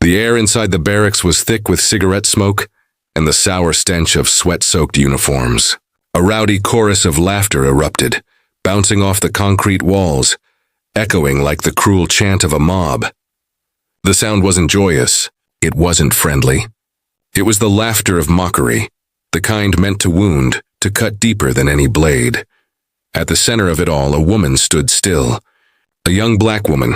The air inside the barracks was thick with cigarette smoke and the sour stench of sweat-soaked uniforms. A rowdy chorus of laughter erupted, bouncing off the concrete walls, echoing like the cruel chant of a mob. The sound wasn't joyous. It wasn't friendly. It was the laughter of mockery, the kind meant to wound, to cut deeper than any blade. At the center of it all, a woman stood still. A young black woman,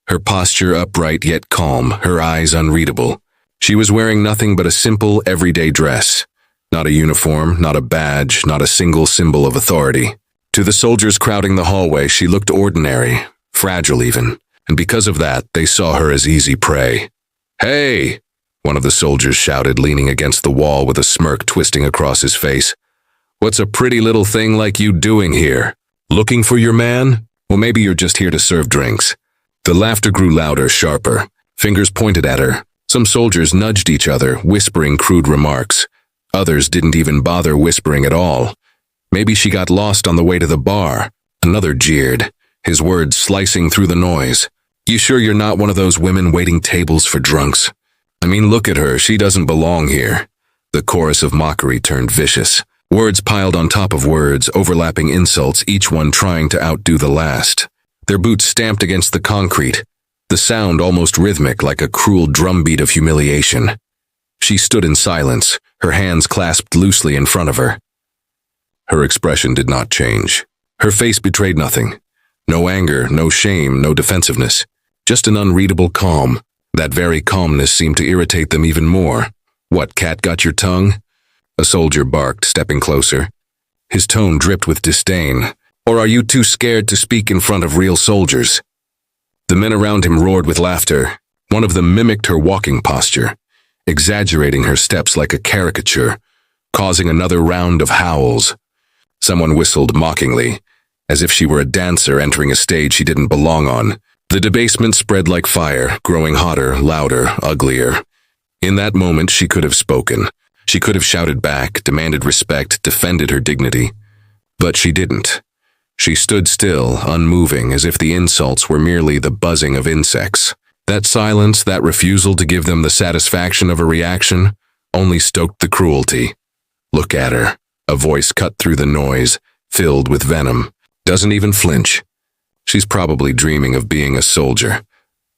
her posture upright yet calm, her eyes unreadable. She was wearing nothing but a simple, everyday dress. Not a uniform, not a badge, not a single symbol of authority. To the soldiers crowding the hallway, she looked ordinary, fragile even, and because of that, they saw her as easy prey. "Hey!" one of the soldiers shouted, leaning against the wall with a smirk twisting across his face. "What's a pretty little thing like you doing here? Looking for your man? Well, maybe you're just here to serve drinks." The laughter grew louder, sharper. Fingers pointed at her. Some soldiers nudged each other, whispering crude remarks. Others didn't even bother whispering at all. Maybe she got lost on the way to the bar. Another jeered, his words slicing through the noise. "You sure you're not one of those women waiting tables for drunks? I mean, look at her, she doesn't belong here." The chorus of mockery turned vicious. Words piled on top of words, overlapping insults, each one trying to outdo the last. Their boots stamped against the concrete, the sound almost rhythmic like a cruel drumbeat of humiliation. She stood in silence, her hands clasped loosely in front of her. Her expression did not change. Her face betrayed nothing. No anger, no shame, no defensiveness. Just an unreadable calm. That very calmness seemed to irritate them even more. "What, cat got your tongue?" A soldier barked, stepping closer. His tone dripped with disdain. "Or are you too scared to speak in front of real soldiers?" The men around him roared with laughter. One of them mimicked her walking posture, exaggerating her steps like a caricature, causing another round of howls. Someone whistled mockingly, as if she were a dancer entering a stage she didn't belong on. The debasement spread like fire, growing hotter, louder, uglier. In that moment, she could have spoken. She could have shouted back, demanded respect, defended her dignity. But she didn't. She stood still, unmoving, as if the insults were merely the buzzing of insects. That silence, that refusal to give them the satisfaction of a reaction, only stoked the cruelty. "Look at her." A voice cut through the noise, filled with venom. "Doesn't even flinch. She's probably dreaming of being a soldier,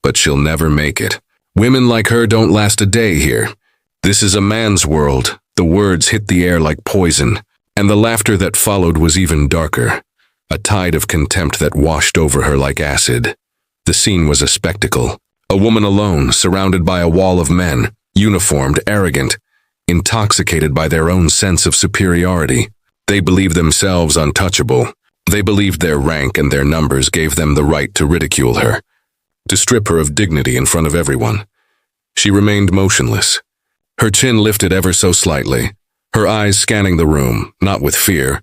but she'll never make it. Women like her don't last a day here. This is a man's world." The words hit the air like poison, and the laughter that followed was even darker. A tide of contempt that washed over her like acid. The scene was a spectacle. A woman alone, surrounded by a wall of men, uniformed, arrogant, intoxicated by their own sense of superiority. They believed themselves untouchable. They believed their rank and their numbers gave them the right to ridicule her, to strip her of dignity in front of everyone. She remained motionless, her chin lifted ever so slightly, her eyes scanning the room, not with fear,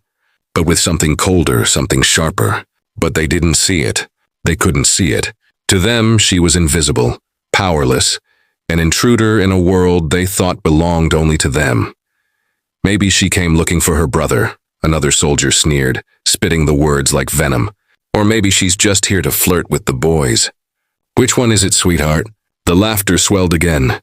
but with something colder, something sharper. But they didn't see it. They couldn't see it. To them, she was invisible, powerless, an intruder in a world they thought belonged only to them. "Maybe she came looking for her brother," another soldier sneered, spitting the words like venom. "Or maybe she's just here to flirt with the boys." "Which one is it, sweetheart?" The laughter swelled again,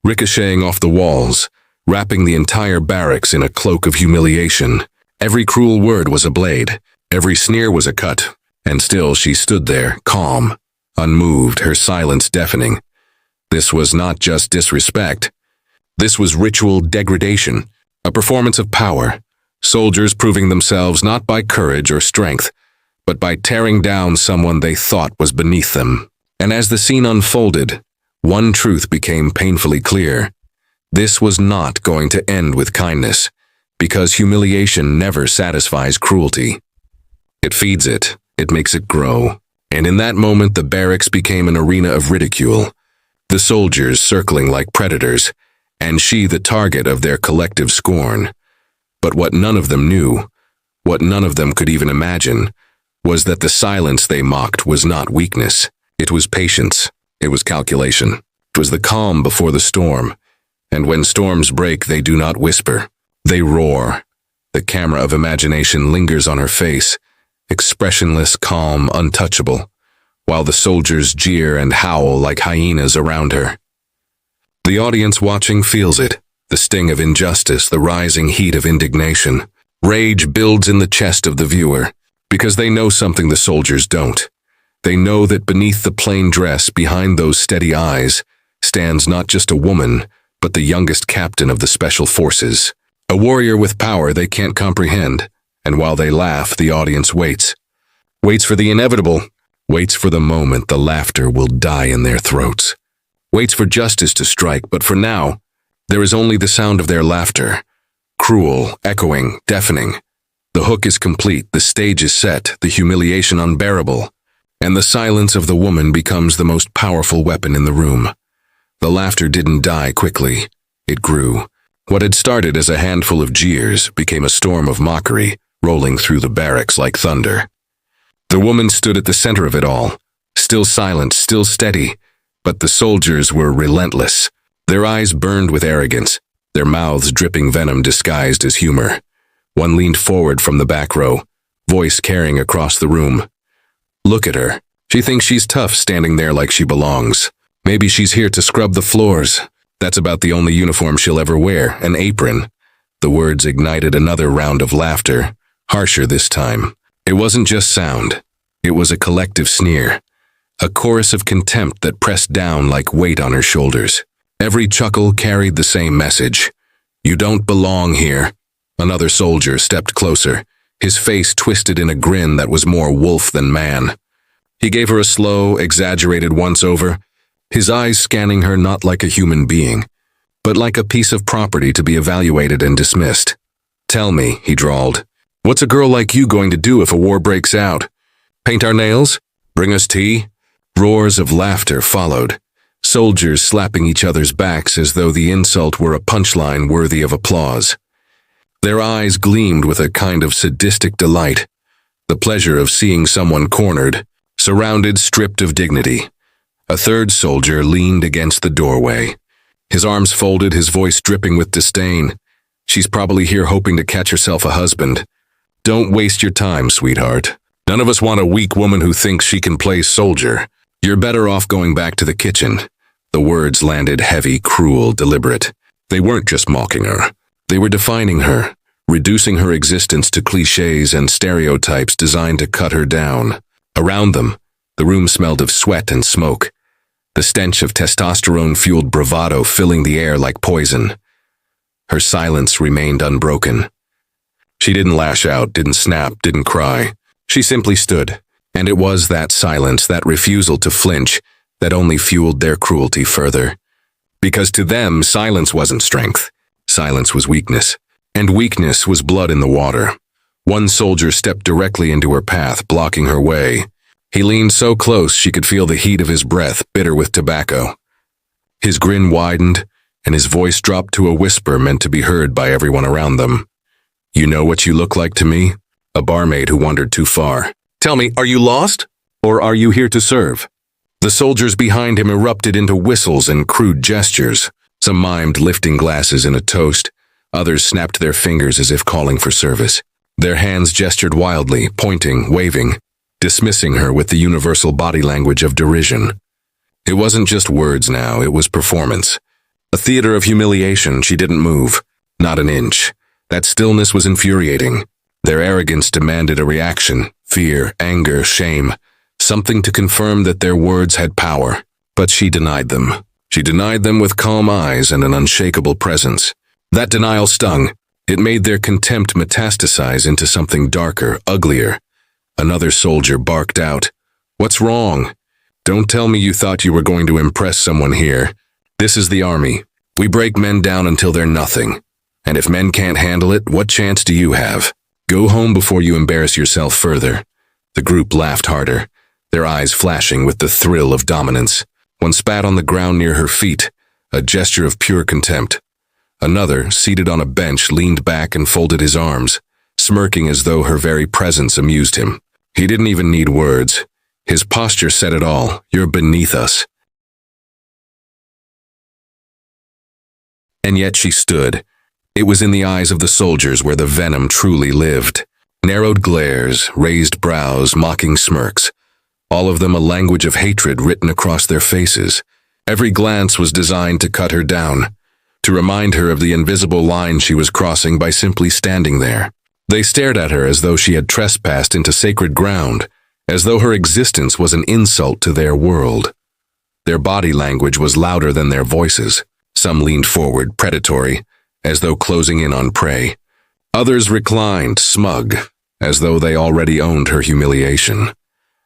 ricocheting off the walls, wrapping the entire barracks in a cloak of humiliation. Every cruel word was a blade, every sneer was a cut, and still she stood there, calm, unmoved, her silence deafening. This was not just disrespect. This was ritual degradation, a performance of power, soldiers proving themselves not by courage or strength, but by tearing down someone they thought was beneath them. And as the scene unfolded, one truth became painfully clear. This was not going to end with kindness, because humiliation never satisfies cruelty. It feeds it, it makes it grow. And in that moment, the barracks became an arena of ridicule, the soldiers circling like predators, and she the target of their collective scorn. But what none of them knew, what none of them could even imagine, was that the silence they mocked was not weakness. It was patience. It was calculation. It was the calm before the storm. And when storms break, they do not whisper. They roar. The camera of imagination lingers on her face, expressionless, calm, untouchable, while the soldiers jeer and howl like hyenas around her. The audience watching feels it, the sting of injustice, the rising heat of indignation. Rage builds in the chest of the viewer, because they know something the soldiers don't. They know that beneath the plain dress, behind those steady eyes, stands not just a woman, but the youngest captain of the special forces. A warrior with power they can't comprehend, and while they laugh, the audience waits. Waits for the inevitable, waits for the moment the laughter will die in their throats. Waits for justice to strike, but for now, there is only the sound of their laughter. Cruel, echoing, deafening. The hook is complete, the stage is set, the humiliation unbearable, and the silence of the woman becomes the most powerful weapon in the room. The laughter didn't die quickly. It grew. What had started as a handful of jeers became a storm of mockery, rolling through the barracks like thunder. The woman stood at the center of it all, still silent, still steady, but the soldiers were relentless. Their eyes burned with arrogance, their mouths dripping venom disguised as humor. One leaned forward from the back row, voice carrying across the room. Look at her. She thinks she's tough, standing there like she belongs. Maybe she's here to scrub the floors. That's about the only uniform she'll ever wear, an apron. The words ignited another round of laughter, harsher this time. It wasn't just sound. It was a collective sneer. A chorus of contempt that pressed down like weight on her shoulders. Every chuckle carried the same message. You don't belong here. Another soldier stepped closer, his face twisted in a grin that was more wolf than man. He gave her a slow, exaggerated once-over, his eyes scanning her not like a human being, but like a piece of property to be evaluated and dismissed. Tell me, he drawled, what's a girl like you going to do if a war breaks out? Paint our nails? Bring us tea? Roars of laughter followed, soldiers slapping each other's backs as though the insult were a punchline worthy of applause. Their eyes gleamed with a kind of sadistic delight, the pleasure of seeing someone cornered, surrounded, stripped of dignity. A third soldier leaned against the doorway, his arms folded, his voice dripping with disdain. She's probably here hoping to catch herself a husband. Don't waste your time, sweetheart. None of us want a weak woman who thinks she can play soldier. You're better off going back to the kitchen. The words landed heavy, cruel, deliberate. They weren't just mocking her. They were defining her, reducing her existence to cliches and stereotypes designed to cut her down. Around them, the room smelled of sweat and smoke, the stench of testosterone-fueled bravado filling the air like poison. Her silence remained unbroken. She didn't lash out, didn't snap, didn't cry. She simply stood, and it was that silence, that refusal to flinch, that only fueled their cruelty further. Because to them, silence wasn't strength. Silence was weakness, and weakness was blood in the water. One soldier stepped directly into her path, blocking her way. He leaned so close she could feel the heat of his breath, bitter with tobacco. His grin widened, and his voice dropped to a whisper meant to be heard by everyone around them. You know what you look like to me? A barmaid who wandered too far. Tell me, are you lost? Or are you here to serve? The soldiers behind him erupted into whistles and crude gestures. Some mimed lifting glasses in a toast. Others snapped their fingers as if calling for service. Their hands gestured wildly, pointing, waving, dismissing her with the universal body language of derision. It wasn't just words now, it was performance. A theater of humiliation. She didn't move, not an inch. That stillness was infuriating. Their arrogance demanded a reaction, fear, anger, shame, something to confirm that their words had power. But she denied them. She denied them with calm eyes and an unshakable presence. That denial stung. It made their contempt metastasize into something darker, uglier. Another soldier barked out, "What's wrong? Don't tell me you thought you were going to impress someone here. This is the army. We break men down until they're nothing. And if men can't handle it, what chance do you have? Go home before you embarrass yourself further." The group laughed harder, their eyes flashing with the thrill of dominance. One spat on the ground near her feet, a gesture of pure contempt. Another, seated on a bench, leaned back and folded his arms, smirking as though her very presence amused him. He didn't even need words. His posture said it all. You're beneath us. And yet she stood. It was in the eyes of the soldiers where the venom truly lived. Narrowed glares, raised brows, mocking smirks. All of them a language of hatred written across their faces. Every glance was designed to cut her down, to remind her of the invisible line she was crossing by simply standing there. They stared at her as though she had trespassed into sacred ground, as though her existence was an insult to their world. Their body language was louder than their voices. Some leaned forward, predatory, as though closing in on prey. Others reclined, smug, as though they already owned her humiliation.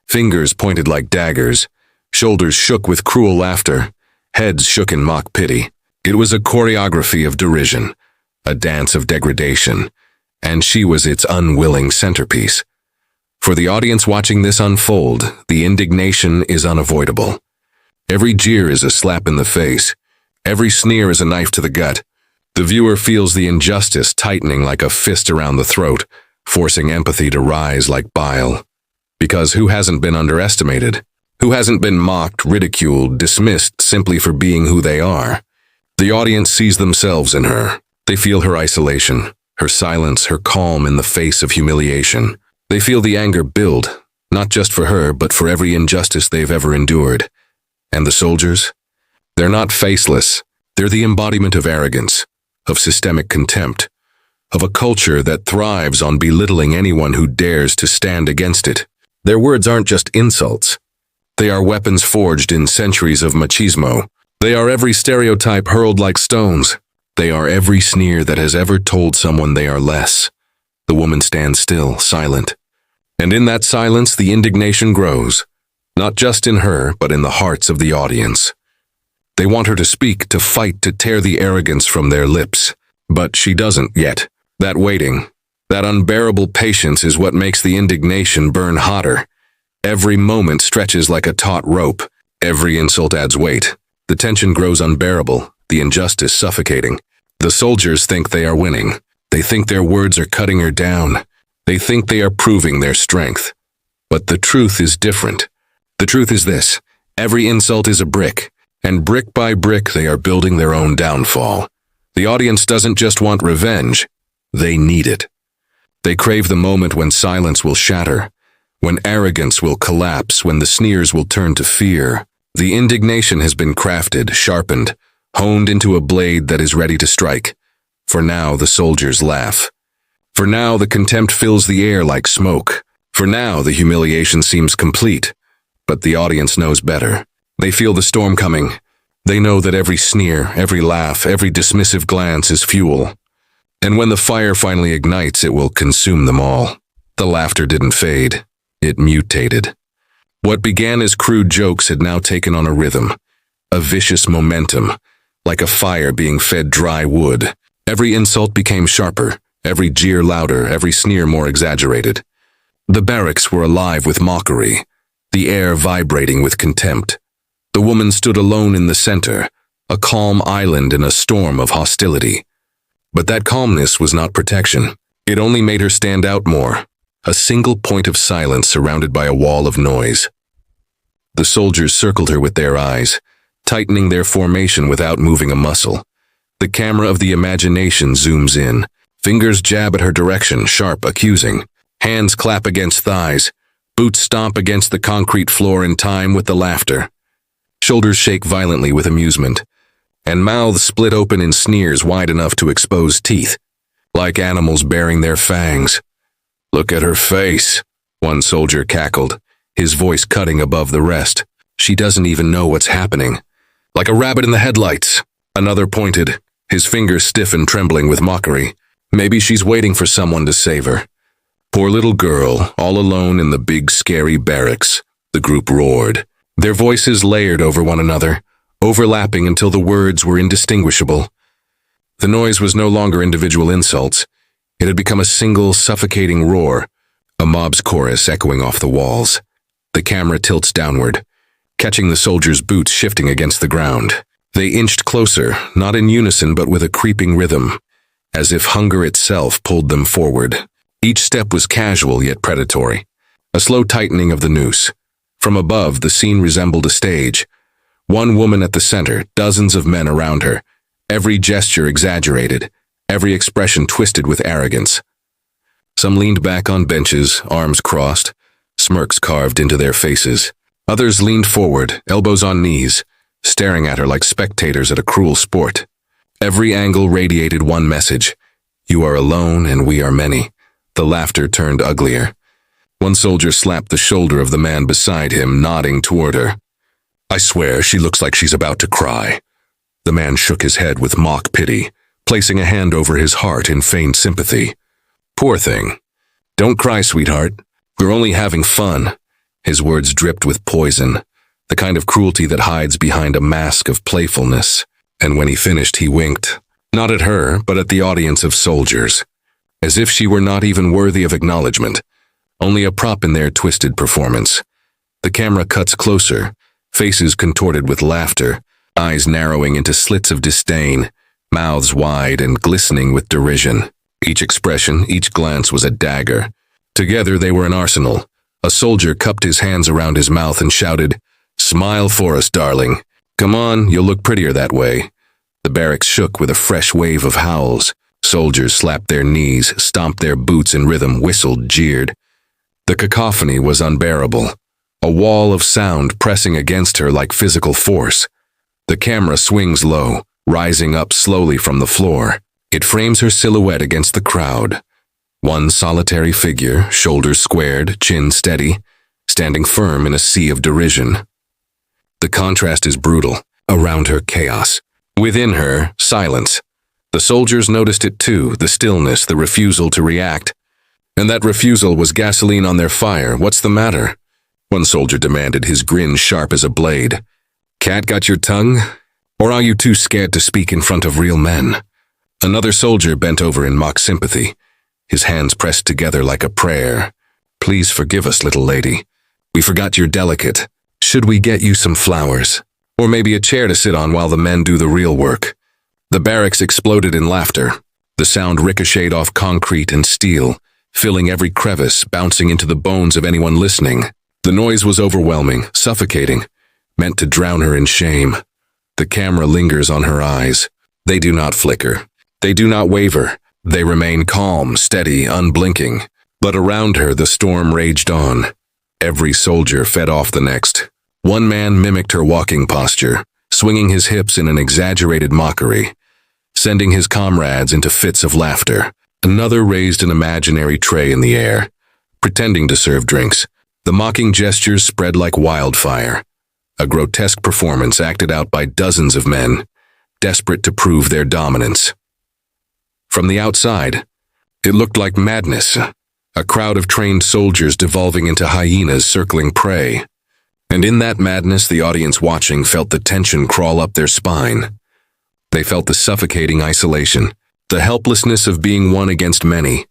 Fingers pointed like daggers, shoulders shook with cruel laughter, heads shook in mock pity. It was a choreography of derision, a dance of degradation, and she was its unwilling centerpiece. For the audience watching this unfold, the indignation is unavoidable. Every jeer is a slap in the face. Every sneer is a knife to the gut. The viewer feels the injustice tightening like a fist around the throat, forcing empathy to rise like bile. Because who hasn't been underestimated? Who hasn't been mocked, ridiculed, dismissed simply for being who they are? The audience sees themselves in her. They feel her isolation, her silence, her calm in the face of humiliation. They feel the anger build, not just for her, but for every injustice they've ever endured. And the soldiers? They're not faceless. They're the embodiment of arrogance, of systemic contempt, of a culture that thrives on belittling anyone who dares to stand against it. Their words aren't just insults. They are weapons forged in centuries of machismo. They are every stereotype hurled like stones. They are every sneer that has ever told someone they are less. The woman stands still, silent. And in that silence, the indignation grows, not just in her, but in the hearts of the audience. They want her to speak, to fight, to tear the arrogance from their lips. But she doesn't yet. That waiting, that unbearable patience is what makes the indignation burn hotter. Every moment stretches like a taut rope. Every insult adds weight. The tension grows unbearable, the injustice suffocating. The soldiers think they are winning. They think their words are cutting her down. They think they are proving their strength. But the truth is different. The truth is this: every insult is a brick, and brick by brick they are building their own downfall. The audience doesn't just want revenge, they need it. They crave the moment when silence will shatter, when arrogance will collapse, when the sneers will turn to fear. The indignation has been crafted, sharpened, honed into a blade that is ready to strike. For now, the soldiers laugh. For now, the contempt fills the air like smoke. For now, the humiliation seems complete. But the audience knows better. They feel the storm coming. They know that every sneer, every laugh, every dismissive glance is fuel. And when the fire finally ignites, it will consume them all. The laughter didn't fade. It mutated. What began as crude jokes had now taken on a rhythm, a vicious momentum, like a fire being fed dry wood. Every insult became sharper, every jeer louder, every sneer more exaggerated. The barracks were alive with mockery, the air vibrating with contempt. The woman stood alone in the center, a calm island in a storm of hostility. But that calmness was not protection. It only made her stand out more, a single point of silence surrounded by a wall of noise. The soldiers circled her with their eyes, tightening their formation without moving a muscle. The camera of the imagination zooms in. Fingers jab at her direction, sharp, accusing. Hands clap against thighs. Boots stomp against the concrete floor in time with the laughter. Shoulders shake violently with amusement, and mouths split open in sneers wide enough to expose teeth, like animals baring their fangs. "Look at her face," one soldier cackled, his voice cutting above the rest. "She doesn't even know what's happening. Like a rabbit in the headlights," another pointed, his fingers stiff and trembling with mockery. "Maybe she's waiting for someone to save her." "Poor little girl, all alone in the big scary barracks," the group roared, their voices layered over one another, overlapping until the words were indistinguishable. The noise was no longer individual insults. It had become a single, suffocating roar, a mob's chorus echoing off the walls. The camera tilts downward, catching the soldiers' boots shifting against the ground. They inched closer, not in unison but with a creeping rhythm, as if hunger itself pulled them forward. Each step was casual yet predatory, a slow tightening of the noose. From above, the scene resembled a stage. One woman at the center, dozens of men around her, every gesture exaggerated, every expression twisted with arrogance. Some leaned back on benches, arms crossed, smirks carved into their faces. Others leaned forward, elbows on knees, staring at her like spectators at a cruel sport. Every angle radiated one message: "You are alone and we are many." The laughter turned uglier. One soldier slapped the shoulder of the man beside him, nodding toward her. "I swear she looks like she's about to cry." The man shook his head with mock pity, placing a hand over his heart in feigned sympathy. "Poor thing. Don't cry, sweetheart. We're only having fun." His words dripped with poison, the kind of cruelty that hides behind a mask of playfulness. And when he finished, he winked, not at her, but at the audience of soldiers, as if she were not even worthy of acknowledgement, only a prop in their twisted performance. The camera cuts closer, faces contorted with laughter, eyes narrowing into slits of disdain, mouths wide and glistening with derision. Each expression, each glance was a dagger. Together they were an arsenal. A soldier cupped his hands around his mouth and shouted, "Smile for us, darling. Come on, you'll look prettier that way." The barracks shook with a fresh wave of howls. Soldiers slapped their knees, stomped their boots in rhythm, whistled, jeered. The cacophony was unbearable, a wall of sound pressing against her like physical force. The camera swings low, rising up slowly from the floor. It frames her silhouette against the crowd. One solitary figure, shoulders squared, chin steady, standing firm in a sea of derision. The contrast is brutal. Around her, chaos. Within her, silence. The soldiers noticed it too, the stillness, the refusal to react. And that refusal was gasoline on their fire. "What's the matter?" one soldier demanded, his grin sharp as a blade. "Cat got your tongue? Or are you too scared to speak in front of real men?" Another soldier bent over in mock sympathy, his hands pressed together like a prayer. "Please forgive us, little lady. We forgot you're delicate. Should we get you some flowers? Or maybe a chair to sit on while the men do the real work?" The barracks exploded in laughter. The sound ricocheted off concrete and steel, filling every crevice, bouncing into the bones of anyone listening. The noise was overwhelming, suffocating, meant to drown her in shame. The camera lingers on her eyes. They do not flicker. They do not waver. They remain calm, steady, unblinking. But around her the storm raged on. Every soldier fed off the next. One man mimicked her walking posture, swinging his hips in an exaggerated mockery, sending his comrades into fits of laughter. Another raised an imaginary tray in the air, pretending to serve drinks. The mocking gestures spread like wildfire. A grotesque performance acted out by dozens of men, desperate to prove their dominance. From the outside, it looked like madness, a crowd of trained soldiers devolving into hyenas circling prey. And in that madness, the audience watching felt the tension crawl up their spine. They felt the suffocating isolation, the helplessness of being one against many,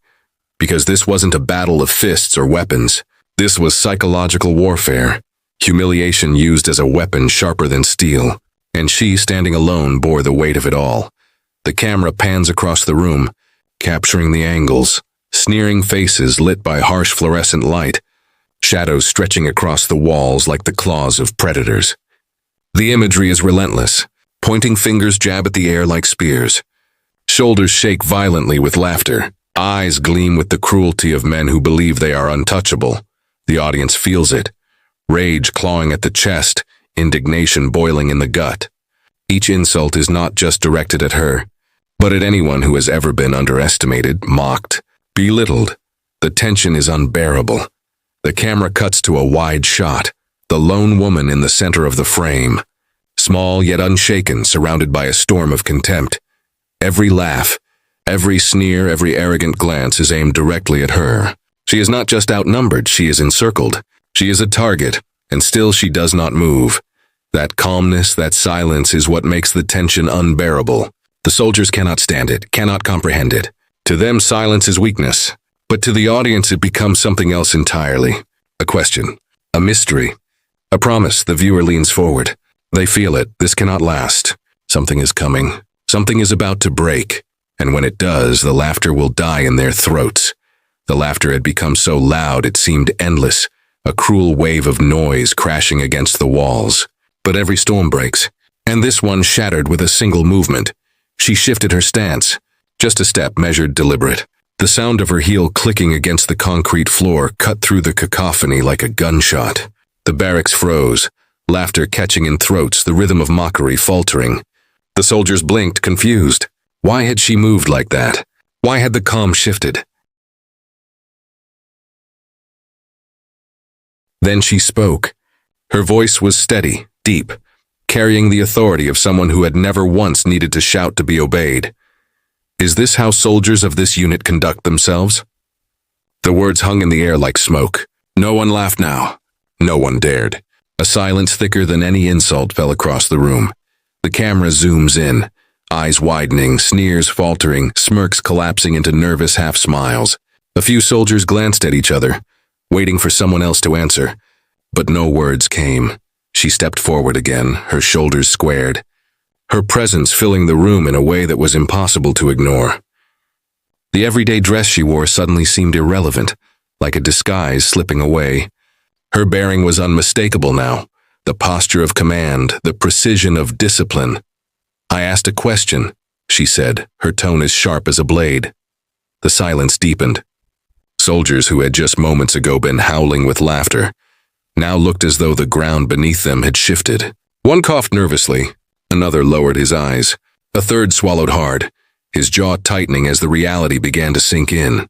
because this wasn't a battle of fists or weapons. This was psychological warfare, humiliation used as a weapon sharper than steel, and she, standing alone, bore the weight of it all. The camera pans across the room, capturing the angles, sneering faces lit by harsh fluorescent light, shadows stretching across the walls like the claws of predators. The imagery is relentless. Pointing fingers jab at the air like spears. Shoulders shake violently with laughter. Eyes gleam with the cruelty of men who believe they are untouchable. The audience feels it. Rage clawing at the chest, indignation boiling in the gut. Each insult is not just directed at her, but at anyone who has ever been underestimated, mocked, belittled. The tension is unbearable. The camera cuts to a wide shot, the lone woman in the center of the frame. Small yet unshaken, surrounded by a storm of contempt. Every laugh, every sneer, every arrogant glance is aimed directly at her. She is not just outnumbered, she is encircled. She is a target, and still she does not move. That calmness, that silence is what makes the tension unbearable. The soldiers cannot stand it, cannot comprehend it. To them, silence is weakness. But to the audience, it becomes something else entirely. A question, a mystery, a promise. The viewer leans forward. They feel it. This cannot last. Something is coming. Something is about to break. And when it does, the laughter will die in their throats. The laughter had become so loud it seemed endless, a cruel wave of noise crashing against the walls. But every storm breaks, and this one shattered with a single movement. She shifted her stance, just a step, measured, deliberate. The sound of her heel clicking against the concrete floor cut through the cacophony like a gunshot. The barracks froze, laughter catching in throats, the rhythm of mockery faltering. The soldiers blinked, confused. Why had she moved like that? Why had the calm shifted? Then she spoke. Her voice was steady, deep, carrying the authority of someone who had never once needed to shout to be obeyed. Is this how soldiers of this unit conduct themselves? The words hung in the air like smoke. No one laughed now. No one dared. A silence thicker than any insult fell across the room. The camera zooms in, eyes widening, sneers faltering, smirks collapsing into nervous half-smiles. A few soldiers glanced at each other, waiting for someone else to answer. But no words came. She stepped forward again, her shoulders squared, her presence filling the room in a way that was impossible to ignore. The everyday dress she wore suddenly seemed irrelevant, like a disguise slipping away. Her bearing was unmistakable now, the posture of command, the precision of discipline. I asked a question, she said, her tone as sharp as a blade. The silence deepened. Soldiers who had just moments ago been howling with laughter now looked as though the ground beneath them had shifted. One coughed nervously, another lowered his eyes, a third swallowed hard, his jaw tightening as the reality began to sink in.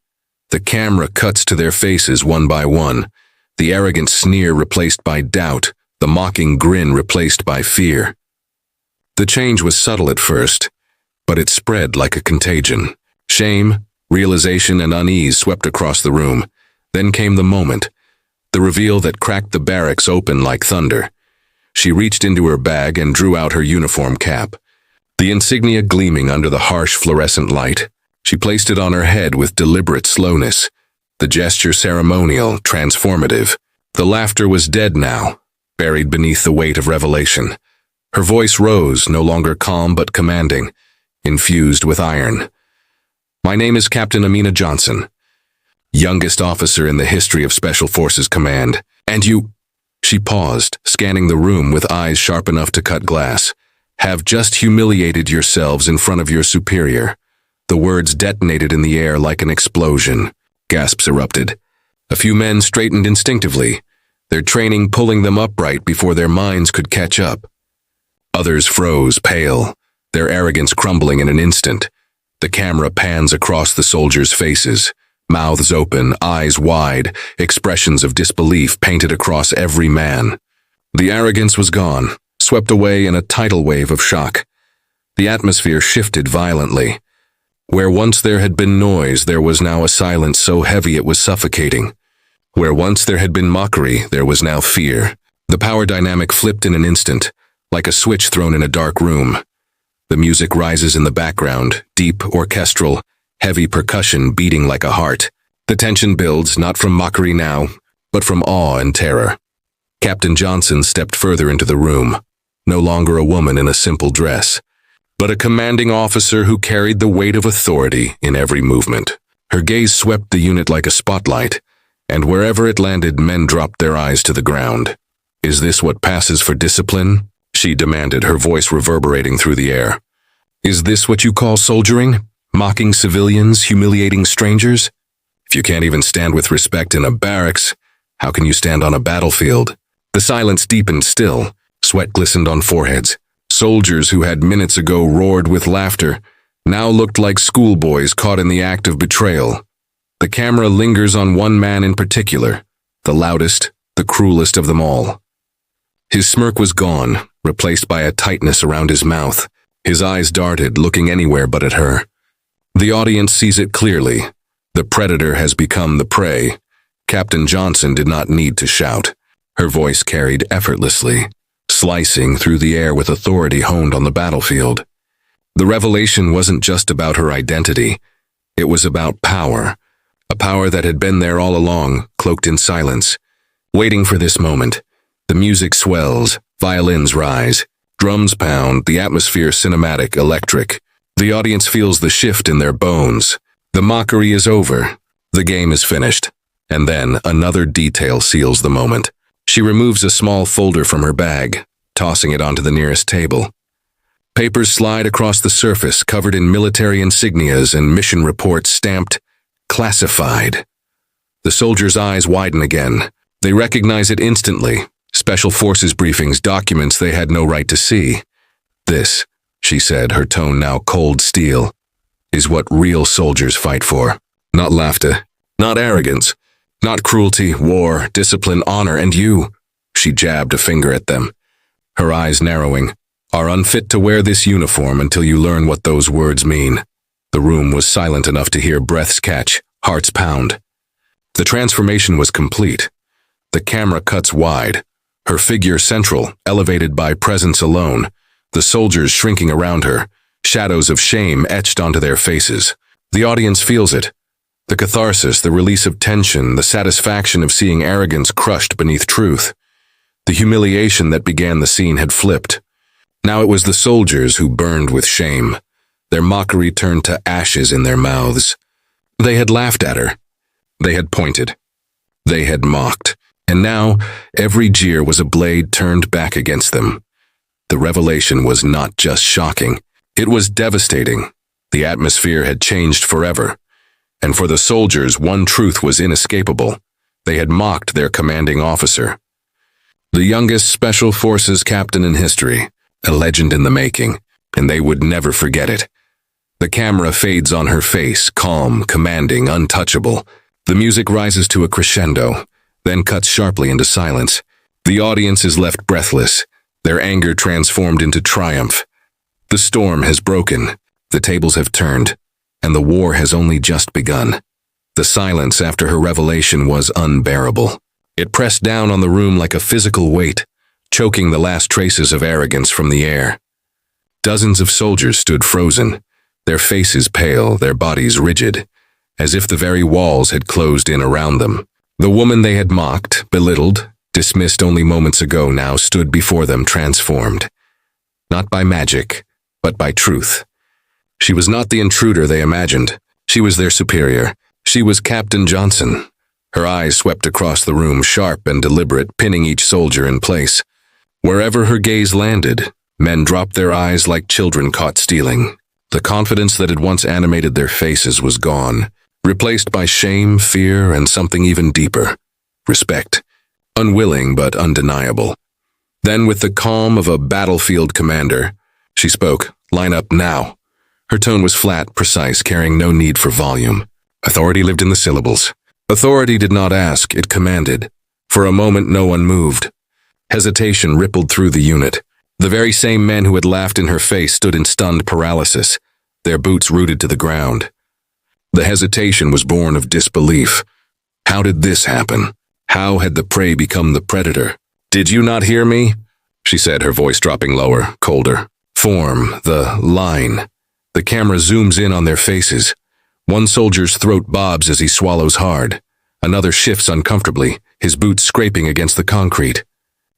The camera cuts to their faces one by one, the arrogant sneer replaced by doubt, the mocking grin replaced by fear. The change was subtle at first, but it spread like a contagion. Shame, realization, and unease swept across the room. Then came the moment, the reveal that cracked the barracks open like thunder. She reached into her bag and drew out her uniform cap, the insignia gleaming under the harsh fluorescent light. She placed it on her head with deliberate slowness, the gesture ceremonial, transformative. The laughter was dead now, buried beneath the weight of revelation. Her voice rose, no longer calm but commanding, infused with iron. My name is Captain Amina Johnson, youngest officer in the history of Special Forces Command. And you— She paused, scanning the room with eyes sharp enough to cut glass. Have just humiliated yourselves in front of your superior. The words detonated in the air like an explosion. Gasps erupted. A few men straightened instinctively, their training pulling them upright before their minds could catch up. Others froze, pale, their arrogance crumbling in an instant. The camera pans across the soldiers' faces, mouths open, eyes wide, expressions of disbelief painted across every man. The arrogance was gone, swept away in a tidal wave of shock. The atmosphere shifted violently. Where once there had been noise, there was now a silence so heavy it was suffocating. Where once there had been mockery, there was now fear. The power dynamic flipped in an instant, like a switch thrown in a dark room. The music rises in the background, deep, orchestral, heavy percussion beating like a heart. The tension builds, not from mockery now, but from awe and terror. Captain Johnson stepped further into the room, no longer a woman in a simple dress, but a commanding officer who carried the weight of authority in every movement. Her gaze swept the unit like a spotlight, and wherever it landed, men dropped their eyes to the ground. Is this what passes for discipline? She demanded, her voice reverberating through the air. Is this what you call soldiering? Mocking civilians, humiliating strangers? If you can't even stand with respect in a barracks, how can you stand on a battlefield? The silence deepened still. Sweat glistened on foreheads. Soldiers who had minutes ago roared with laughter now looked like schoolboys caught in the act of betrayal. The camera lingers on one man in particular, the loudest, the cruelest of them all. His smirk was gone, replaced by a tightness around his mouth. His eyes darted, looking anywhere but at her. The audience sees it clearly. The predator has become the prey. Captain Johnson did not need to shout. Her voice carried effortlessly, slicing through the air with authority honed on the battlefield. The revelation wasn't just about her identity. It was about power, a power that had been there all along, cloaked in silence. Waiting for this moment, the music swells, violins rise, drums pound, the atmosphere cinematic, electric. The audience feels the shift in their bones. The mockery is over. The game is finished. And then another detail seals the moment. She removes a small folder from her bag, tossing it onto the nearest table. Papers slide across the surface, covered in military insignias and mission reports stamped classified. The soldiers' eyes widen again. They recognize it instantly. Special Forces briefings, documents they had no right to see. This, she said, her tone now cold steel, is what real soldiers fight for. Not laughter, not arrogance, not cruelty, war, discipline, honor, and you, she jabbed a finger at them, her eyes narrowing, are unfit to wear this uniform until you learn what those words mean. The room was silent enough to hear breaths catch, hearts pound. The transformation was complete. The camera cuts wide, her figure central, elevated by presence alone, the soldiers shrinking around her, shadows of shame etched onto their faces. The audience feels it. The catharsis, the release of tension, the satisfaction of seeing arrogance crushed beneath truth. The humiliation that began the scene had flipped. Now it was the soldiers who burned with shame. Their mockery turned to ashes in their mouths. They had laughed at her. They had pointed. They had mocked. And now, every jeer was a blade turned back against them. The revelation was not just shocking. It was devastating. The atmosphere had changed forever. And for the soldiers, one truth was inescapable. They had mocked their commanding officer. The youngest Special Forces captain in history, a legend in the making, and they would never forget it. The camera fades on her face, calm, commanding, untouchable. The music rises to a crescendo, then cuts sharply into silence. The audience is left breathless, their anger transformed into triumph. The storm has broken, the tables have turned, and the war has only just begun. The silence after her revelation was unbearable. It pressed down on the room like a physical weight, choking the last traces of arrogance from the air. Dozens of soldiers stood frozen, their faces pale, their bodies rigid, as if the very walls had closed in around them. The woman they had mocked, belittled, dismissed only moments ago now stood before them transformed. Not by magic, but by truth. She was not the intruder they imagined. She was their superior. She was Captain Johnson. Her eyes swept across the room, sharp and deliberate, pinning each soldier in place. Wherever her gaze landed, men dropped their eyes like children caught stealing. The confidence that had once animated their faces was gone, replaced by shame, fear, and something even deeper. Respect. Unwilling but undeniable. Then, with the calm of a battlefield commander, she spoke, "Line up now." Her tone was flat, precise, carrying no need for volume. Authority lived in the syllables. Authority did not ask, it commanded. For a moment no one moved. Hesitation rippled through the unit. The very same men who had laughed in her face stood in stunned paralysis, their boots rooted to the ground. The hesitation was born of disbelief. How did this happen? How had the prey become the predator? "Did you not hear me?" she said, her voice dropping lower, colder. Form, the line. The camera zooms in on their faces. One soldier's throat bobs as he swallows hard. Another shifts uncomfortably, his boots scraping against the concrete.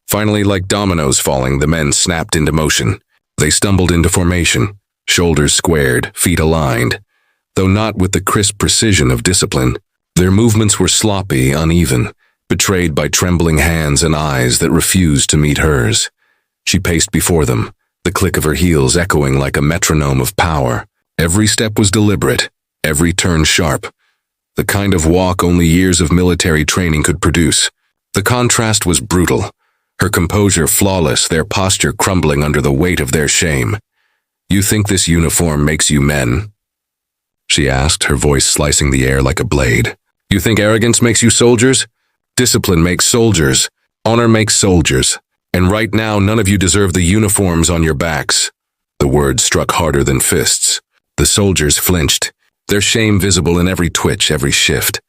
Finally, like dominoes falling, the men snapped into motion. They stumbled into formation, shoulders squared, feet aligned. Though not with the crisp precision of discipline, their movements were sloppy, uneven, betrayed by trembling hands and eyes that refused to meet hers. She paced before them, the click of her heels echoing like a metronome of power. Every step was deliberate, every turn sharp, the kind of walk only years of military training could produce. The contrast was brutal, her composure flawless, their posture crumbling under the weight of their shame. "You think this uniform makes you men?" she asked, her voice slicing the air like a blade. "You think arrogance makes you soldiers? Discipline makes soldiers. Honor makes soldiers. And right now, none of you deserve the uniforms on your backs." The words struck harder than fists. The soldiers flinched, their shame visible in every twitch, every shift,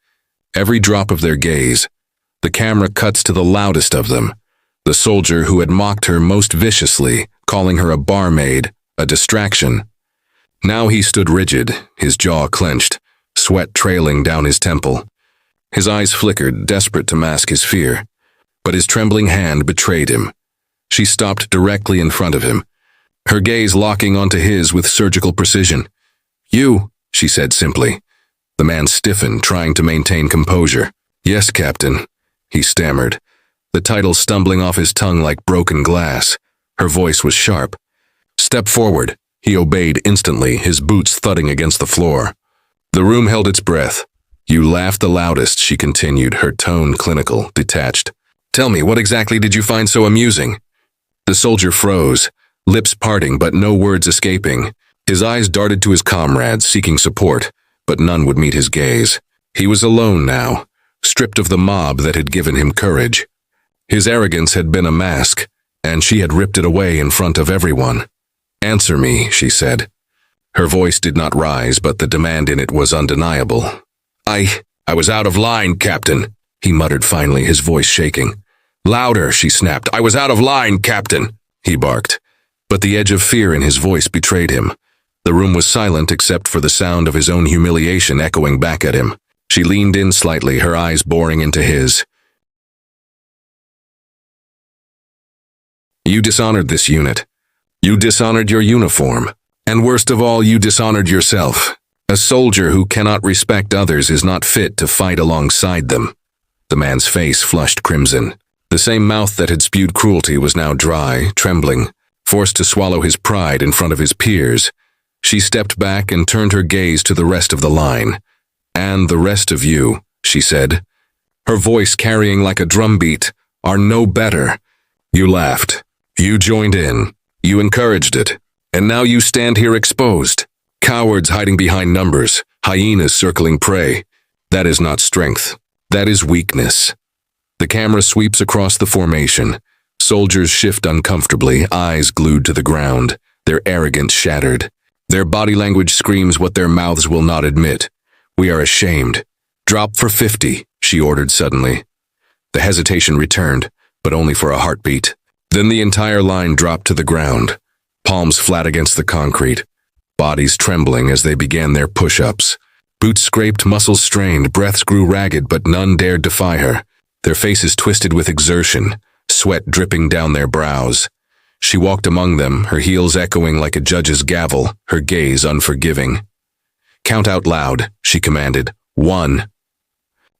every drop of their gaze. The camera cuts to the loudest of them, the soldier who had mocked her most viciously, calling her a barmaid, a distraction. Now he stood rigid, his jaw clenched, sweat trailing down his temple. His eyes flickered, desperate to mask his fear. But his trembling hand betrayed him. She stopped directly in front of him, her gaze locking onto his with surgical precision. "You," she said simply. The man stiffened, trying to maintain composure. "Yes, Captain," he stammered, the title stumbling off his tongue like broken glass. Her voice was sharp. "Step forward." He obeyed instantly, his boots thudding against the floor. The room held its breath. "You laughed the loudest," she continued, her tone clinical, detached. Tell me, what exactly did you find so amusing? The soldier froze, lips parting but no words escaping. His eyes darted to his comrades, seeking support, but none would meet his gaze. He was alone now, stripped of the mob that had given him courage. His arrogance had been a mask, and she had ripped it away in front of everyone. "Answer me," she said. Her voice did not rise, but the demand in it was undeniable. I was out of line, Captain," he muttered finally, his voice shaking. "Louder," she snapped. "I was out of line, Captain," he barked. But the edge of fear in his voice betrayed him. The room was silent except for the sound of his own humiliation echoing back at him. She leaned in slightly, her eyes boring into his. "You dishonored this unit. You dishonored your uniform. And worst of all, you dishonored yourself. A soldier who cannot respect others is not fit to fight alongside them." The man's face flushed crimson. The same mouth that had spewed cruelty was now dry, trembling, forced to swallow his pride in front of his peers. She stepped back and turned her gaze to the rest of the line. "And the rest of you," she said, her voice carrying like a drumbeat, "are no better. You laughed. You joined in. You encouraged it. And now you stand here exposed. Cowards hiding behind numbers, hyenas circling prey. That is not strength. That is weakness." The camera sweeps across the formation. Soldiers shift uncomfortably, eyes glued to the ground, their arrogance shattered. Their body language screams what their mouths will not admit. "We are ashamed. Drop for 50, she ordered suddenly. The hesitation returned, but only for a heartbeat. Then the entire line dropped to the ground, palms flat against the concrete, bodies trembling as they began their push-ups. Boots scraped, muscles strained, breaths grew ragged, but none dared defy her. Their faces twisted with exertion, sweat dripping down their brows. She walked among them, her heels echoing like a judge's gavel, her gaze unforgiving. "Count out loud," she commanded. 1.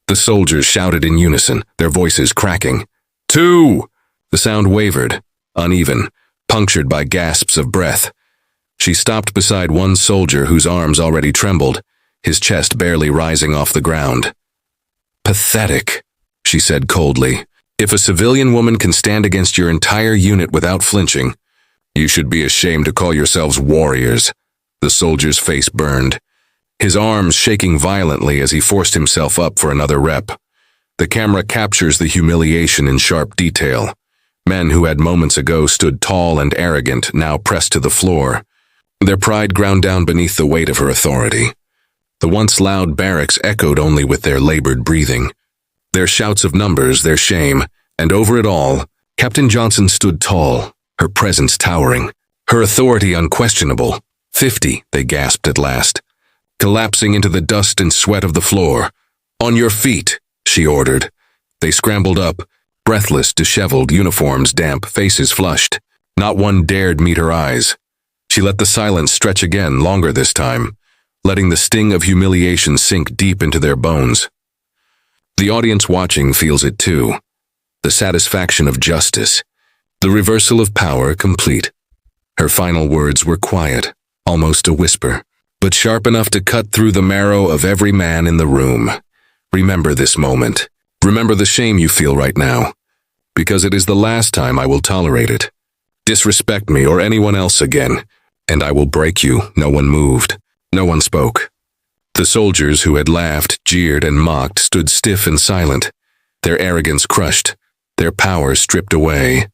The soldiers shouted in unison, their voices cracking. 2. The sound wavered, uneven, punctured by gasps of breath. She stopped beside one soldier whose arms already trembled, his chest barely rising off the ground. "Pathetic," she said coldly. "If a civilian woman can stand against your entire unit without flinching, you should be ashamed to call yourselves warriors." The soldier's face burned, his arms shaking violently as he forced himself up for another rep. The camera captures the humiliation in sharp detail. Men who had moments ago stood tall and arrogant now pressed to the floor, their pride ground down beneath the weight of her authority. The once loud barracks echoed only with their labored breathing, their shouts of numbers, their shame, and over it all, Captain Johnson stood tall, her presence towering, her authority unquestionable. 50, they gasped at last, collapsing into the dust and sweat of the floor. "On your feet," she ordered. They scrambled up, breathless, disheveled, uniforms damp, faces flushed. Not one dared meet her eyes. She let the silence stretch again, longer this time, letting the sting of humiliation sink deep into their bones. The audience watching feels it too. The satisfaction of justice, the reversal of power complete. Her final words were quiet, almost a whisper, but sharp enough to cut through the marrow of every man in the room. "Remember this moment. Remember the shame you feel right now, because it is the last time I will tolerate it. Disrespect me or anyone else again, and I will break you." No one moved. No one spoke. The soldiers who had laughed, jeered, and mocked stood stiff and silent, their arrogance crushed, their power stripped away.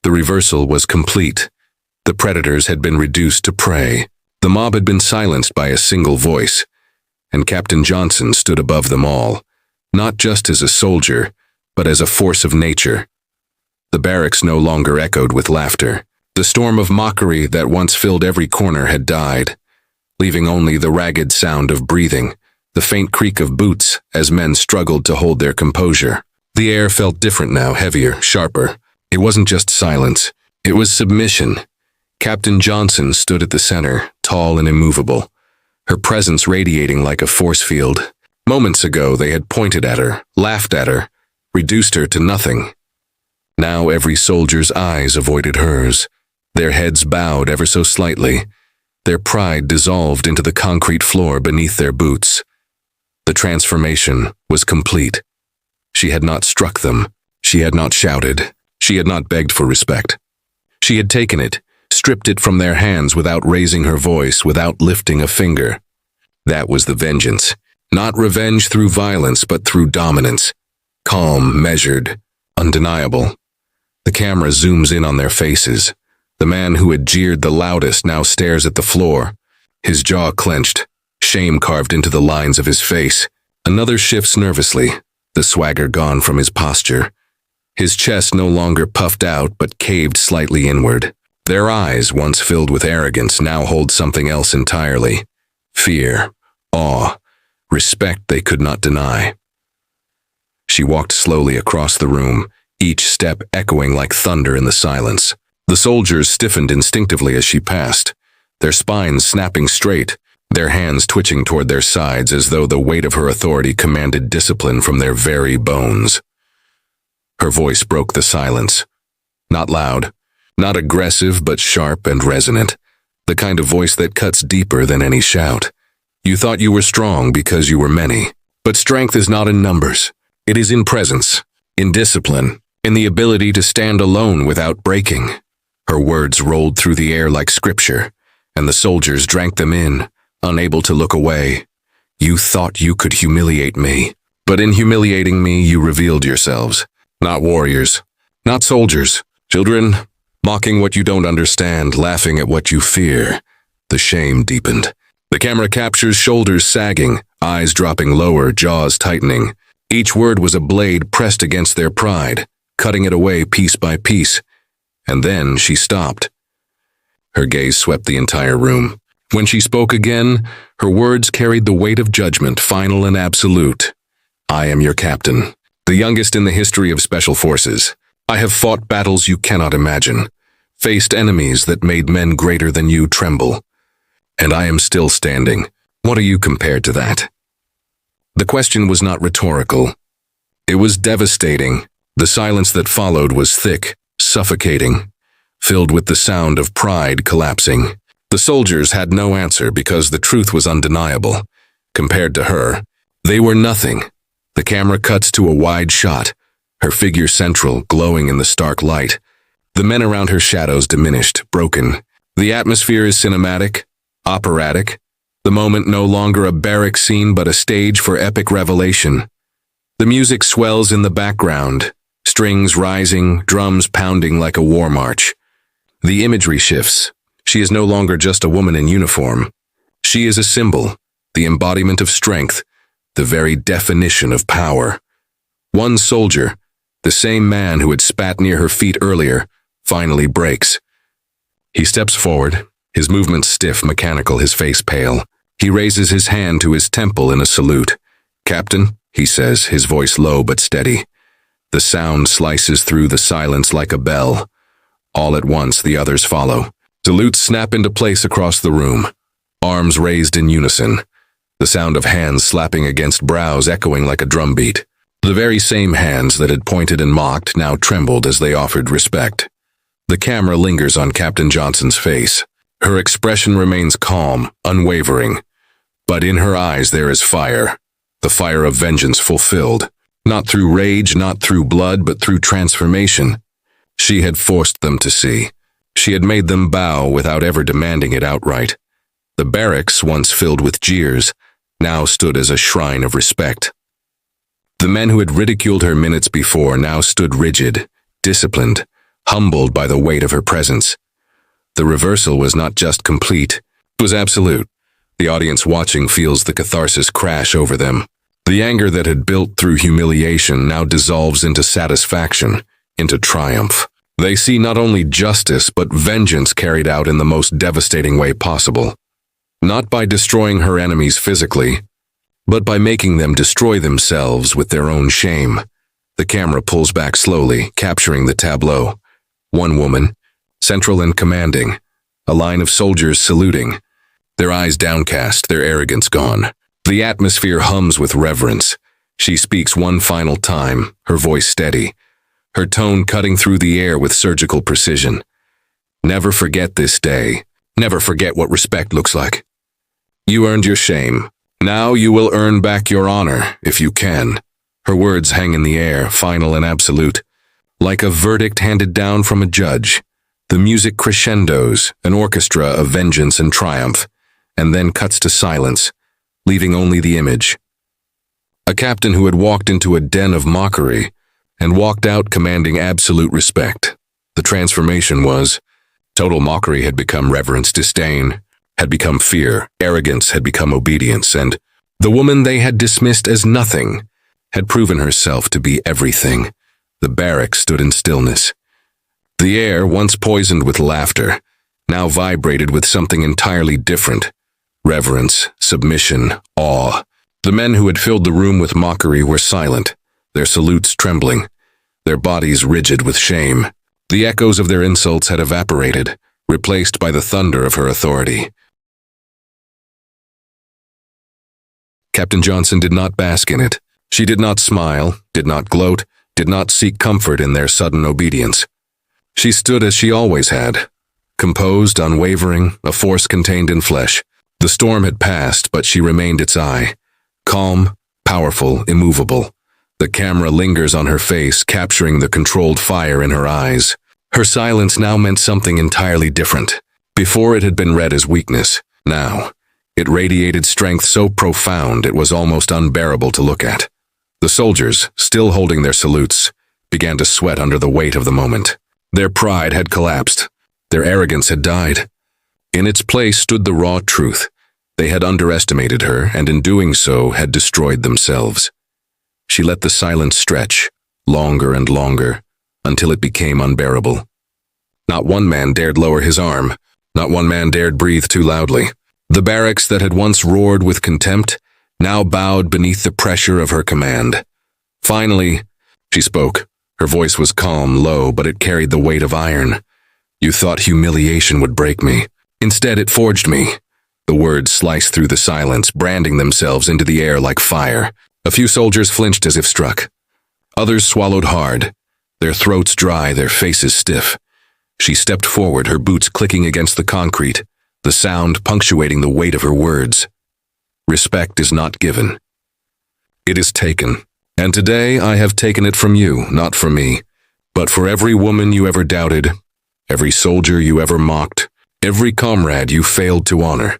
The reversal was complete. The predators had been reduced to prey. The mob had been silenced by a single voice, and Captain Johnson stood above them all, not just as a soldier, but as a force of nature. The barracks no longer echoed with laughter. The storm of mockery that once filled every corner had died, leaving only the ragged sound of breathing, the faint creak of boots as men struggled to hold their composure. The air felt different now, heavier, sharper. It wasn't just silence, it was submission. Captain Johnson stood at the center, tall and immovable, her presence radiating like a force field. Moments ago they had pointed at her, laughed at her, reduced her to nothing. Now every soldier's eyes avoided hers, their heads bowed ever so slightly, their pride dissolved into the concrete floor beneath their boots. The transformation was complete. She had not struck them. She She had not shouted. She had not begged for respect. She had taken it, stripped it from their hands without raising her voice, without lifting a finger. That was the vengeance. Not revenge through violence, but through dominance. Calm, measured, undeniable. The camera zooms in on their faces. The man who had jeered the loudest now stares at the floor, his jaw clenched, shame carved into the lines of his face. Another shifts nervously, the swagger gone from his posture. His chest no longer puffed out, but caved slightly inward. Their eyes, once filled with arrogance, now hold something else entirely. Fear, awe, respect they could not deny. She walked slowly across the room, each step echoing like thunder in the silence. The soldiers stiffened instinctively as she passed, their spines snapping straight, their hands twitching toward their sides as though the weight of her authority commanded discipline from their very bones. Her voice broke the silence. Not loud, not aggressive, but sharp and resonant, the kind of voice that cuts deeper than any shout. You thought you were strong because you were many, but strength is not in numbers. It is in presence, in discipline, in the ability to stand alone without breaking. Her words rolled through the air like scripture, and the soldiers drank them in, unable to look away. You thought you could humiliate me, but in humiliating me you revealed yourselves. Not warriors, not soldiers, children, mocking what you don't understand, laughing at what you fear. The shame deepened. The camera captures shoulders sagging, eyes dropping lower, jaws tightening. Each word was a blade pressed against their pride, cutting it away piece by piece. And then she stopped. Her gaze swept the entire room. When she spoke again, her words carried the weight of judgment, final and absolute. I am your captain, the youngest in the history of special forces. I have fought battles you cannot imagine, faced enemies that made men greater than you tremble. And I am still standing. What are you compared to that? The question was not rhetorical. It was devastating. The silence that followed was thick, suffocating, filled with the sound of pride collapsing. The soldiers had no answer because the truth was undeniable. Compared to her, they were nothing. The camera cuts to a wide shot, her figure central, glowing in the stark light. The men around her shadows diminished, broken. The atmosphere is cinematic, operatic. The moment no longer a barrack scene but a stage for epic revelation. The music swells in the background, strings rising, drums pounding like a war march. The imagery shifts. She is no longer just a woman in uniform. She is a symbol, the embodiment of strength, the very definition of power. One soldier, the same man who had spat near her feet earlier, finally breaks. He steps forward, his movements stiff, mechanical, his face pale. He raises his hand to his temple in a salute. Captain, he says, his voice low but steady. The sound slices through the silence like a bell. All at once, the others follow. Salutes snap into place across the room, arms raised in unison, the sound of hands slapping against brows echoing like a drumbeat. The very same hands that had pointed and mocked now trembled as they offered respect. The camera lingers on Captain Johnson's face. Her expression remains calm, unwavering, but in her eyes there is fire, the fire of vengeance fulfilled, not through rage, not through blood, but through transformation. She had forced them to see. She had made them bow without ever demanding it outright. The barracks, once filled with jeers, now stood as a shrine of respect. The men who had ridiculed her minutes before now stood rigid, disciplined, humbled by the weight of her presence. The reversal was not just complete, it was absolute. The audience watching feels the catharsis crash over them. The anger that had built through humiliation now dissolves into satisfaction, into triumph. They see not only justice but vengeance carried out in the most devastating way possible. Not by destroying her enemies physically, but by making them destroy themselves with their own shame. The camera pulls back slowly, capturing the tableau. One woman, central and commanding, a line of soldiers saluting, their eyes downcast, their arrogance gone. The atmosphere hums with reverence. She speaks one final time, her voice steady, her tone cutting through the air with surgical precision. Never forget this day. Never forget what respect looks like. You earned your shame. Now you will earn back your honor, if you can. Her words hang in the air, final and absolute. Like a verdict handed down from a judge, the music crescendos, an orchestra of vengeance and triumph, and then cuts to silence, leaving only the image. A captain who had walked into a den of mockery and walked out commanding absolute respect. The transformation was, total mockery had become reverence, disdain had become fear, arrogance had become obedience, and the woman they had dismissed as nothing had proven herself to be everything. The barracks stood in stillness. The air, once poisoned with laughter, now vibrated with something entirely different. Reverence, submission, awe. The men who had filled the room with mockery were silent, their salutes trembling, their bodies rigid with shame. The echoes of their insults had evaporated, replaced by the thunder of her authority. Captain Johnson did not bask in it. She did not smile, did not gloat, did not seek comfort in their sudden obedience. She stood as she always had, composed, unwavering, a force contained in flesh. The storm had passed, but she remained its eye, calm, powerful, immovable. The camera lingers on her face, capturing the controlled fire in her eyes. Her silence now meant something entirely different. Before it had been read as weakness. Now, it radiated strength so profound it was almost unbearable to look at. The soldiers, still holding their salutes, began to sweat under the weight of the moment. Their pride had collapsed. Their arrogance had died. In its place stood the raw truth. They had underestimated her, and in doing so had destroyed themselves. She let the silence stretch, longer and longer, until it became unbearable. Not one man dared lower his arm. Not one man dared breathe too loudly. The barracks that had once roared with contempt now bowed beneath the pressure of her command. Finally, she spoke. Her voice was calm, low, but it carried the weight of iron. You thought humiliation would break me. Instead, it forged me. The words sliced through the silence, branding themselves into the air like fire. A few soldiers flinched as if struck. Others swallowed hard, their throats dry, their faces stiff. She stepped forward, her boots clicking against the concrete, the sound punctuating the weight of her words. Respect is not given. It is taken. And today I have taken it from you, not from me, but for every woman you ever doubted, every soldier you ever mocked, every comrade you failed to honor.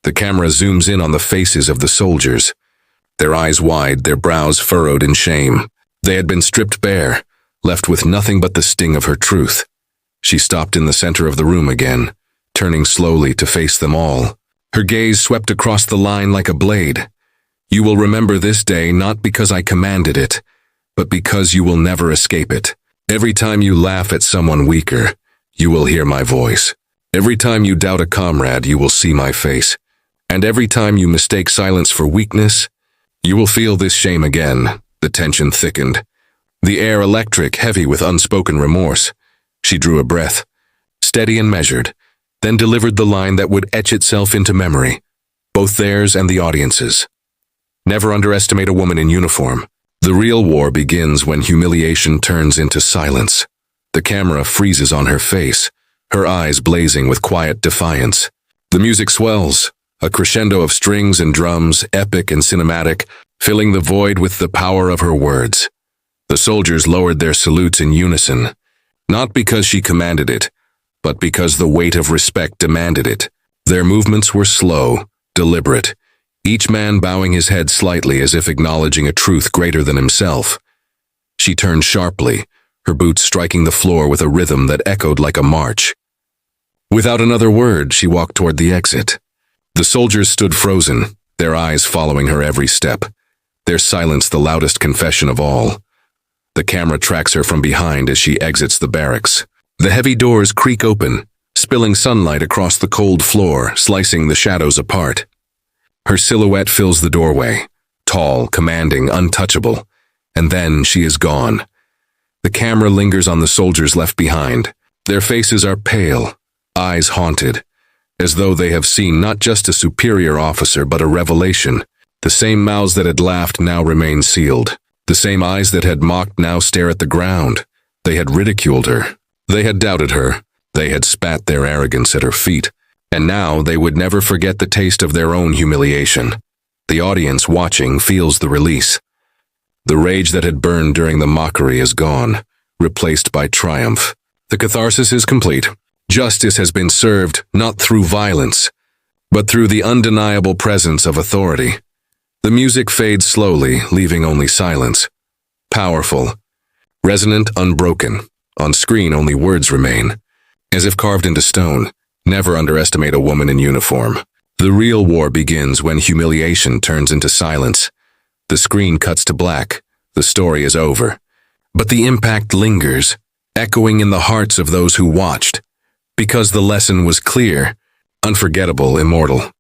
The camera zooms in on the faces of the soldiers, their eyes wide, their brows furrowed in shame. They had been stripped bare, left with nothing but the sting of her truth. She stopped in the center of the room again, turning slowly to face them all. Her gaze swept across the line like a blade. You will remember this day not because I commanded it, but because you will never escape it. Every time you laugh at someone weaker, you will hear my voice. Every time you doubt a comrade, you will see my face. And every time you mistake silence for weakness, you will feel this shame again. The tension thickened. The air electric, heavy with unspoken remorse. She drew a breath, steady and measured, then delivered the line that would etch itself into memory, both theirs and the audience's. Never underestimate a woman in uniform. The real war begins when humiliation turns into silence. The camera freezes on her face, her eyes blazing with quiet defiance. The music swells, a crescendo of strings and drums, epic and cinematic, filling the void with the power of her words. The soldiers lowered their salutes in unison, not because she commanded it, but because the weight of respect demanded it. Their movements were slow, deliberate, each man bowing his head slightly as if acknowledging a truth greater than himself. She turned sharply, her boots striking the floor with a rhythm that echoed like a march. Without another word, she walked toward the exit. The soldiers stood frozen, their eyes following her every step, their silence the loudest confession of all. The camera tracks her from behind as she exits the barracks. The heavy doors creak open, spilling sunlight across the cold floor, slicing the shadows apart. Her silhouette fills the doorway, tall, commanding, untouchable, and then she is gone. The camera lingers on the soldiers left behind. Their faces are pale, eyes haunted, as though they have seen not just a superior officer but a revelation. The same mouths that had laughed now remain sealed. The same eyes that had mocked now stare at the ground. They had ridiculed her. They had doubted her. They had spat their arrogance at her feet. And now they would never forget the taste of their own humiliation. The audience watching feels the release. The rage that had burned during the mockery is gone. replaced by triumph. The catharsis is complete. Justice has been served not through violence, but through the undeniable presence of authority. The music fades slowly, leaving only silence. Powerful, resonant, unbroken. On screen, only words remain, as if carved into stone. Never underestimate a woman in uniform. The real war begins when humiliation turns into silence. The screen cuts to black. The story is over. But the impact lingers, echoing in the hearts of those who watched, because the lesson was clear, unforgettable, immortal.